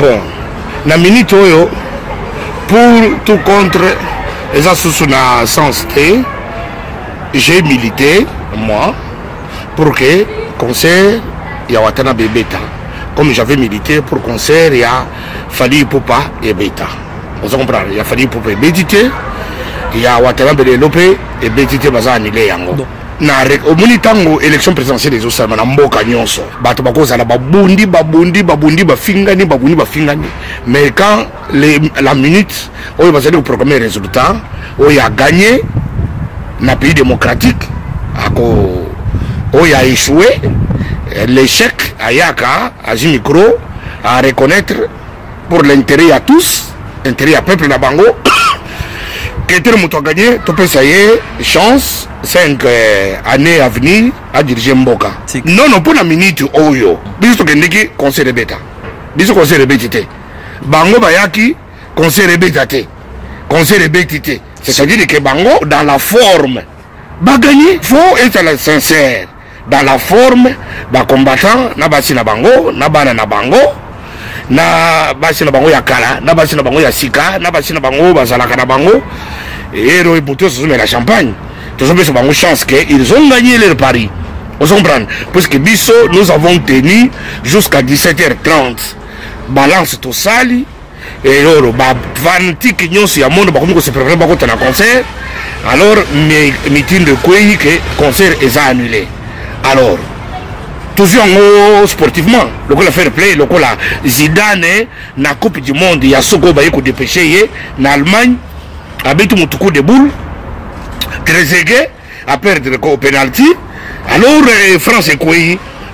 bon na minute oyo pour tout contre les associations na sens T, j'ai milité moi pour que concert ya Watana Bebeta, comme j'avais milité pour concert ya Fali Poupa et Beta. Vous comprenez, il a fallu pour Bédité, il y a Watana Bedelope et Bédité baza annulé yango. Na au monitango élection présidentielle des Osama na mboka nyonso. Bato bakoza na babundi bafingani. Mais quand la minute où il va aller proclamer les résultats, où il a gagné na pays démocratique, où il a échoué, l'échec à Yaka, à Jimicro, à reconnaître pour l'intérêt à tous, intérêt à peuple na bango, que tout le monde a gagné, tout peut ça y est, chance, 5 années à venir à diriger Mboka. Non, pour la minute, oh yo, biso kendeki conseil de bêta, biso conseil de bêtité, bango bayaki conseil de bêtité, conseil de bêtité, c'est-à-dire que bango dans la forme, ba gagner, faut être sincère, dans la forme, ba combattant, na basi na bango, na bana na bango. Na basi na bango ya kala, na basi na bango ya sika, na basi na bango bazalaka na bango et le bouton se met la champagne. Tous ces bango chance qu'ils ont gagné leur pari. Vous comprenez? Parce que biso nous avons tenu jusqu'à 17h30. Balance tout sali et loro ba vantique nyonso ya monde ba ko se préparer ba ko tana concert. Alors meeting de Kwei que concert est annulé. Alors toujours sportivement, le coup la fair play, le coup la Zidane na Coupe du Monde, il y a Soko Baye qui dépêché en Allemagne, avec tout coup de boule, Trezeguet à perdre le penalty. Alors France et quoi?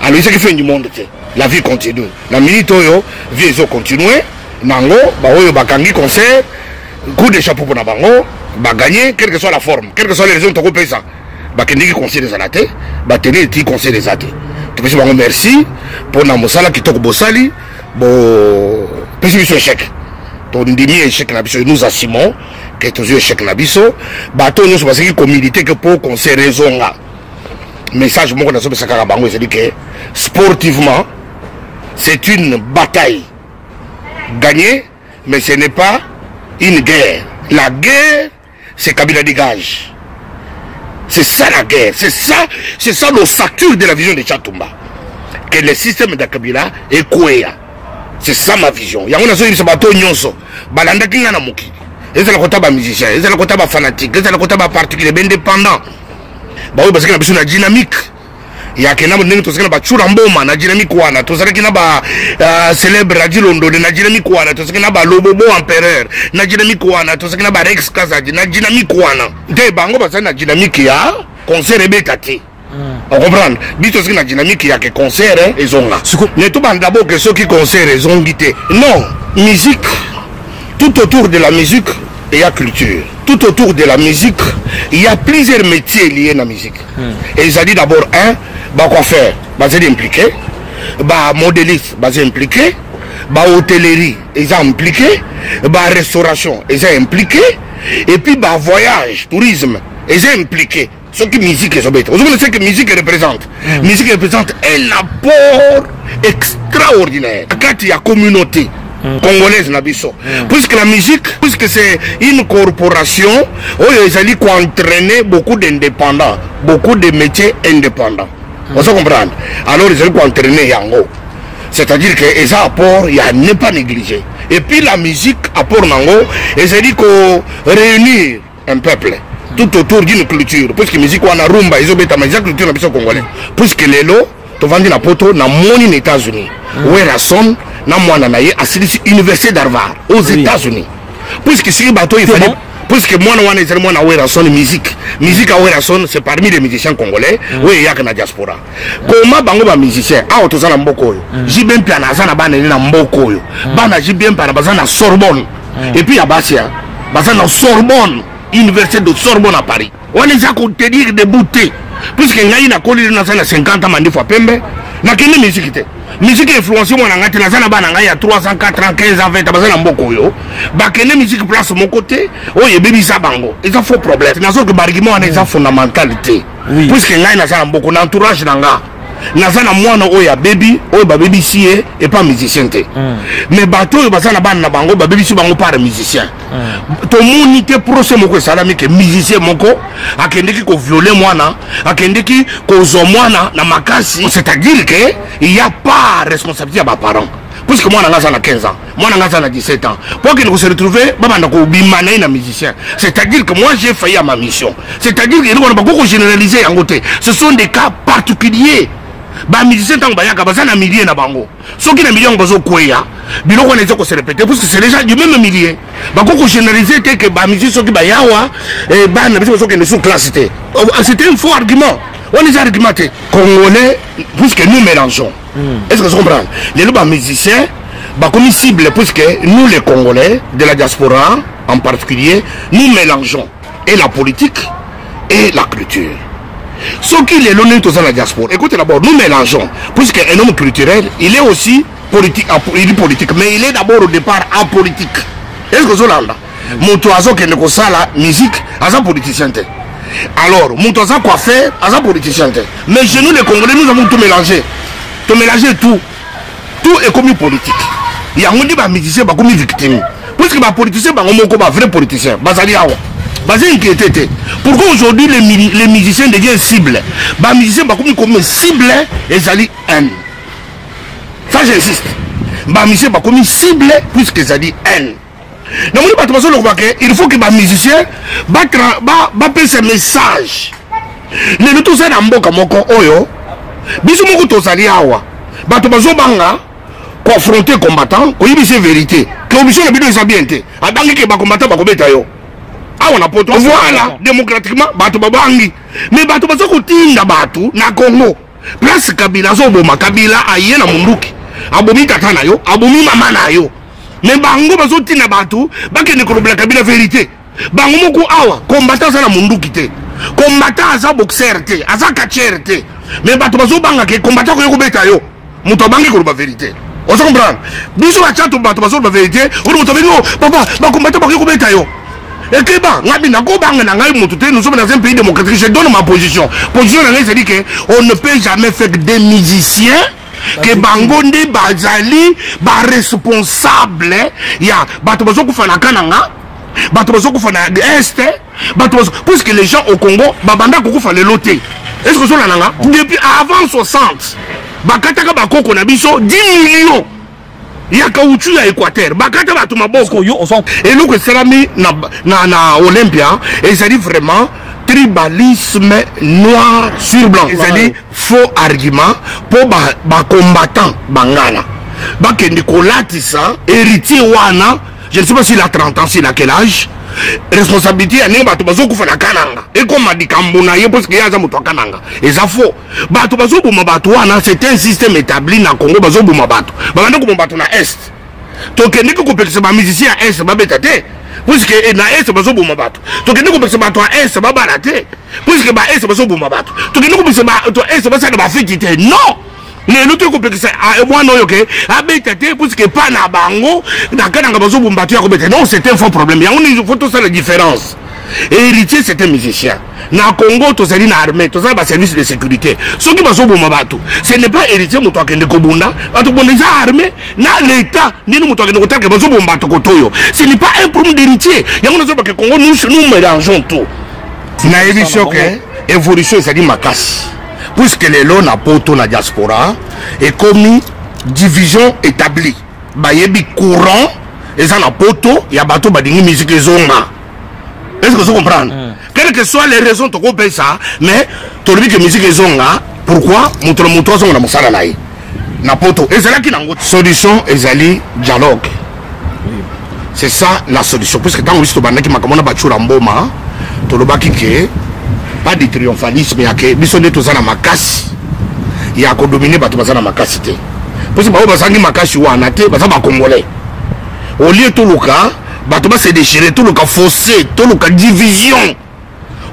Alors c'est qui fait du monde, la vie continue. La minute oyo, vie zo continue. Nango, ba oyo bakangi concert, coup de chapeau pour na bango, ba gagner quelle que soit la forme, quelle que soit les raisons de couper ça. Ba kendi conseil des alaté, ba tenir ti conseil des athées. Merci pour la mosala qui toque bossali bon petit échec ton demi échec na biso nous assumons que tous échec na biso bateau nous parce que communauté que pour qu'on se raison là message mon na so besaka bango c'est dit que sportivement c'est une bataille gagnée mais ce n'est pas une guerre. La guerre c'est Kabila dégage. C'est ça la guerre, c'est ça l'ossature de la vision de Tchatumba. Que le système de Kabila est Kouéa. C'est ça ma vision. Il y a un autre bateau nyonso. Balanda kinga na muki. Et c'est le côté ba musicien, et c'est le côté ba fanatique, et c'est le côté ba particulier, ben indépendant. Bah oui parce que la besoin de dynamique. Il y a que na ndenge to sekana ba chura mboma na dynamique wana, to sekana ba célèbre Radio Londo na dynamique wana, to sekana ba Lobobo empereur na dynamique wana, to sekana ba Rex Kazadi na dynamique wana. Nde bango ba na dynamique ya concert ebetati. On comprend. Bito sekana dynamique ya que concert ezonga. Ne to banda d'abord que ceux qui concert ezongité. Non, musique tout autour de la musique il y a culture. Tout autour de la musique, il y a plusieurs métiers liés à la musique. Et ils ont dit d'abord bah quoi faire, bah c'est impliqué, bah modéliste, bah c'est impliqué, bah hôtellerie, ils ont impliqué, bah restauration, ils ont impliqué, et puis bah voyage, tourisme, ils ont impliqué. Ce qui musique est bête. Vous savez ce que musique représente. Musique représente un apport extraordinaire. Quand il y a communauté congolaise nabiso, puisque la musique, puisque c'est une corporation où ils allaient entraîner beaucoup d'indépendants, beaucoup de métiers indépendants. Vous comprenez? Alors ils allaient entraîner Yango. C'est-à-dire que les apports, il y a n'est pas négligé. Et puis la musique, apport Nango, ils allaient réunir un peuple tout autour d'une culture. Puisque la musique, on a rumba, ils ont bêta, mais la culture nabiso congolais. Puisque les lots, tu vends la poto, na moni aux États-Unis. Où est la sonne? Na mwana na ye asilisi université d'Harvard aux États-Unis. Puisque si bateau il fallait puisque moi wana ezali mwana wera son musique à wera son c'est parmi les musiciens congolais oui yaka na diaspora. Comment bango ba musicien a to zana mboko yo jibem pia na zana bana na mboko yo bana jibem pa na bazana Sorbonne et puis abasia bazana Sorbonne université de Sorbonne à Paris. On les a qu'on te dire de bouter puisque ngai na koli na zana 50 ans mandi fois pembe na kene musique te. Musique influencée moi ngati na zana bana ngai ya 300 4 ans 15 ans 20 bazana mboko yo ba kene musique place mon côté oh yebebi sa bango et ça faut problème na so que barigimo on est fondamental puisque ngai na zana mboko na entourage nanga nazana mwana oya baby oyo ba baby si et pas musicien te mais bato oyo bazana bana na bango ba baby si bango par musicien to moni te procès moko salami que musicien moko akendeki ko violer mwana akendeki ko zo mwana na makasi, c'est-à-dire que il y a pas responsabilité à ba parents puisque moi on a 15 ans, moi on a 17 ans. Pour qu'il nous se retrouve, na musicien. C'est-à-dire que moi j'ai failli à ma mission. C'est-à-dire que nous on a beaucoup généralisé en côté. Ce sont des cas particuliers. Ba musicien tant bayaka bazana milliers na bango. Ceux qui na millions bazo koya, biloko na ezoko se répéter parce que c'est déjà du même millier. Ba beaucoup généraliser que ba musicien qui bayawa et ba na biso qui ne sous classe. C'était un faux argument. On les a argumenté. Congolais, puisque nous mélangeons. Est-ce que vous comprenez? Les musiciens, comme cible, puisque nous les Congolais, de la diaspora en particulier, nous mélangeons et la politique et la culture. Ce qui est l'honneur de la diaspora, écoutez d'abord, nous mélangeons, puisque un homme culturel, il est aussi politique, il est politique, mais il est d'abord au départ apolitique. Est-ce que vous comprenez? Mon oiseau qui est la musique, c'est un politicien. Alors, mon oiseau coiffeur, c'est un politicien. Mais chez nous les Congolais, nous avons tout mélangé. De mélanger tout. Tout est comme politique. Il y a des musiciens qui sont comme victimes. Puisque les politiciens sont des vrais politiciens. Pourquoi aujourd'hui les musiciens deviennent cibles? Les musiciens sont comme cibles et ils ont haine. Ça j'insiste. Les musiciens sont comme cibles puisqu'ils ont haine. Donc il faut que les musiciens fassent ce message. Les tout ça dans mboka moko oyo. Biso moko tozali awa bato bazobanga confronter combattant koyebisa vérité que obligé na bido esabiente abangi ke ba combattant bakobeta yo awa na poto voilà démocratiquement bato babangi mais bato bazokotinda bato na Congo place Kabila zoboma Kabila aye na munduki abomi tata na yo abomi mama na yo mais bango bazotinda bato bakende kolobela Kabila vérité bango moko awa combattant za na munduki te combattant za boxer te aza catcher te. Mais bato bazo banga ke combattant ko yokobeta yo muto bangi ko ba vérité on se comprend biso ba chato bato bazo ba vérité o muto bengo papa ba combattant ba yokobeta yo et que ba ngabi na ko banga na ngai muto te nous sommes dans un pays démocratique. Je donne ma position na ngai c'est dit que on ne peut jamais faire que des musiciens que bango nde bazali ba responsable ya bato bazo ko fana kananga bato bazo ko fana est bato puisque les gens au Congo babanda ko fana loté. Est-ce que vous avez depuis avant 60, bakataka bakoko na biso 10 millions. Il y a caoutchouc à Équateur. Bakata batuma boko. Et nous que c'est na Olympia et ça dit vraiment tribalisme noir sur blanc. Ça dit faux argument pour ba combattant bangana. Bakende kolatisa héritier wana, je ne sais pas s'il a 30 ans, s'il a quel âge. Responsabilité à n'importe bazo kufana kananga et comme a dit Kambuna ye parce qu'il y a zamuto kananga et ça faux bato bazo buma bato wana c'est un système établi na Congo bazo buma bato banda ko bato na est to kende ko pekisa ba musicien à est ba betate puisque na est bazo buma bato to kende ko pekisa bato à est ba barate puisque ba est bazo buma bato to kende ko pekisa ba to est ba ça ba fitité non. Mais nous devons faire moi non ok abétate puisque pas na bango na kananga bazo bumbatu ya kobeta non c'est un faux problème. Il y a faut tout ça la différence. Et héritier c'est un musicien. Na Congo to sali na armée to ça ba service de sécurité. Ceux qui bazo bumbatu ce n'est pas héritier muto akende kobunda bato boneza armée na l'état ni muto akende kotaka bazo bumbatu kotoyo. Ce n'est pas un problème d'héritier. Il y a que Congo nous mélangeons tout. Na émission que évolution c'est dit makasi. Puisque les lois na poto na diaspora et comme division établie bayebi courant et ça na poto ya bato badingi musique zonga. Est-ce que vous comprenez? Quelles que soient les raisons to ko ça mais to dit que musique zonga pourquoi muto zonga na musala naï na poto et c'est là qui n'a solution ezali dialogue. C'est ça la solution puisque tant que banda ki makamona bachura mboma to lobaki ke pas de triomphalisme ya ke biso nde tozana makasi ya ko dominer bato bazana makasi te parce que ba bazangi makasi wana te baza ba congolais au lieu tout luka bato ba se déchirer tout luka fossé tout luka division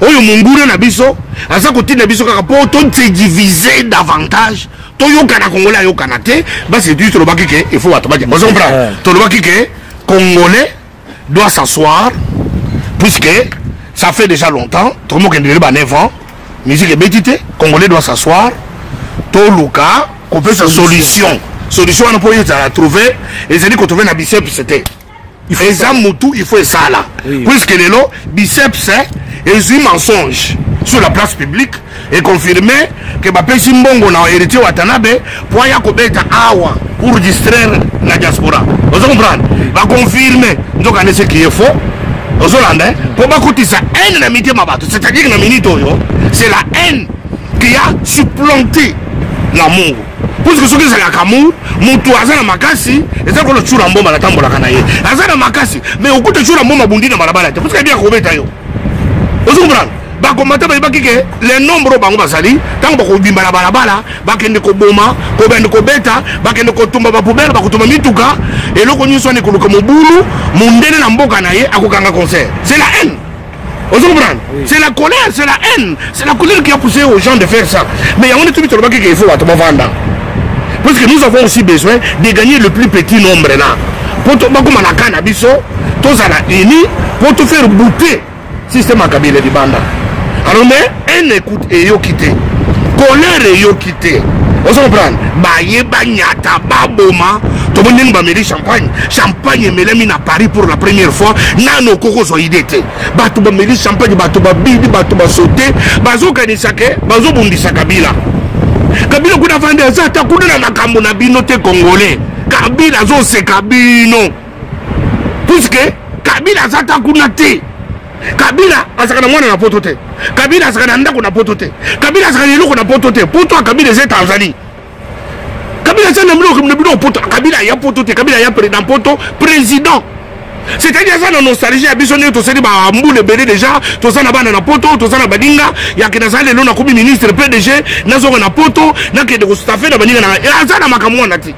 oyo mungure na biso asa kotina biso kaka po to se diviser davantage to yokana congolais yokana te ba c'est du to baki ke il faut bato ba bon comprendre to baki ke congolais doit s'asseoir puisque ça fait déjà longtemps, tout le monde a 9 ans, musique est bétité, Congolais doit s'asseoir, toluka kopesa solution wana po yeza trouver ezali ko trouver na biceps c'était eza mutu il faut esala puisque lelo biceps ezui mensonge sur la place publique et confirmer que bapesi mbongo na héritier Watanabe pour ya kobeta awa pour distraire la diaspora. Vous comprenez? Va confirmer donc ce qui est faux. Vous entendez? Pour pas coûter ça haine na mité mabato, c'est-à-dire que na minute c'est la haine qui a supplanté l'amour. Parce que ce que c'est la kamour, mutu azana makasi, et ça que le chura mboma la tambola kanaye. Azana makasi, mais au coup de chura mboma bundi na balabala, parce que bien kobeta yo. Vous comprenez? Bakomata ba ibakike les nombres bango basali tango bako bimba la balabala bakende ko boma ko bende ko beta bakende ko tumba ba poubelle bakutuma mituka et loko nyuso ne kuluka mobulu mundene na mboka na ye akokanga concert. C'est la haine. Vous comprenez? C'est la colère, c'est la haine, c'est la colère qui a poussé aux gens de faire ça. Mais on est tout le bakike il faut atoma vanda. Parce que nous avons aussi besoin de gagner le plus petit nombre là. Pour to bakoma na kana biso, to zala uni pour te faire bouter système à Kabila di banda. Alors mais un écoute et yo quitté. Colère et yo quitté. Vous comprenez? Baye banyata baboma. Tout le monde va mêler champagne. Champagne melemi na Paris pour la première fois. Nano koko so idete. Batu ba mêler champagne, batu ba bidi, batu ba sauter. Bazo kanisake, bazo bundisa Kabila. Kabila kuna vande zata kuna na makambo na bino te congolais. Kabila zo se kabino. Puisque Kabila zata kuna te. Kabila asakana mwana na poto te. Kabila asakana ndako na poto te. Kabila asakana eloko na poto te. Poto Kabila c'est Tanzanie. Kabila c'est na poto. Kabila ya poto te. Kabila ya président poto président. C'est-à-dire ça na nostalgie ya biso ne to seli ba mbule belé déjà, to sana bana na poto, to sana badinga, ya kina sale lo na komi ministre PDG, na zo na poto, na ke de ko staffer na badinga na. Ya sana makamwa na ti.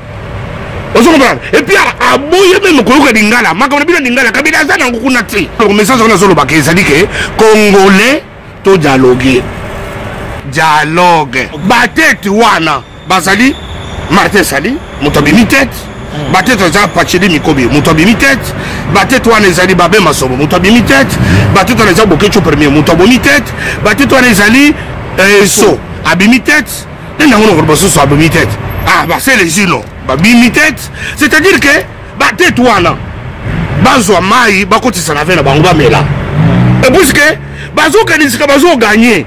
Et puis à boye même koloka dingala makamona bino dingala Kabila zana ngukuna ti le message on a solo ba ke ça dit que congolais to dialogue batete wana bazali Martin Sali mutabimi tête batete za pacheli mikobi mutabimi tête batete wana ezali babe masobo mutabimi tête batete wana za bokecho premier mutabimi tête batete wana ezali so abimi tête nda ngono ko so abimi tête ah bah c'est les uno babimi tête, c'est-à-dire que batete wana bazwa mai bakotisa na vena bango bamela et puisque bazo kanisika bazo gagner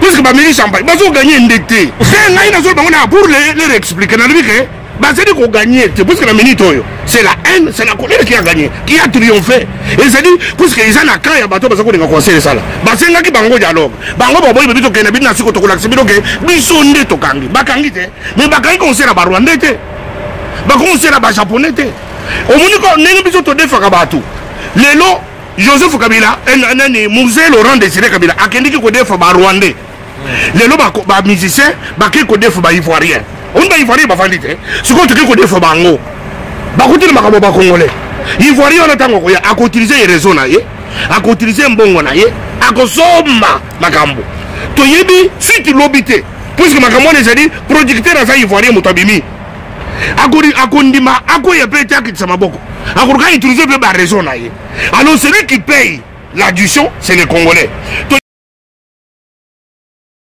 puisque bameli champagne bazo gagner ndete c'est ngai na zo bango na pour les expliquer na libike bazeli ko gagner puisque la minute oyo c'est la haine, c'est la colère qui a gagné, qui a triomphé. Et c'est dit puisque ils ont quand ya bato bazako nga conseiller ça là basenga ki bango dialogue bango boboyi bebito ke na bina siko to kolakse bidoke biso nde to kangi bakangi te mais bakangi conseiller ba Rwanda te ba conseiller ba japonais te au muniko nenge biso to defaka bato lelo Joseph Kabila nani Musée Laurent Désiré Kabila akendiki ko defa ba Rwandais lelo ba musicien ba ke ko defa ba Ivoirien on ba Ivoirien ba fandi te siko to ke ko defa bango ba ko tele makabo ba Congolais Ivoirien na tango ko ya a utiliser les réseaux na ye a utiliser mbongo na ye a ko somba makambo to yebi site lobité puisque makambo les a dit producteur na Ivoirien mutabimi akondima akoya pe takitsa maboko akoruka utiliser pe ba réseau na ye alors celui qui paye l'addition c'est les Congolais.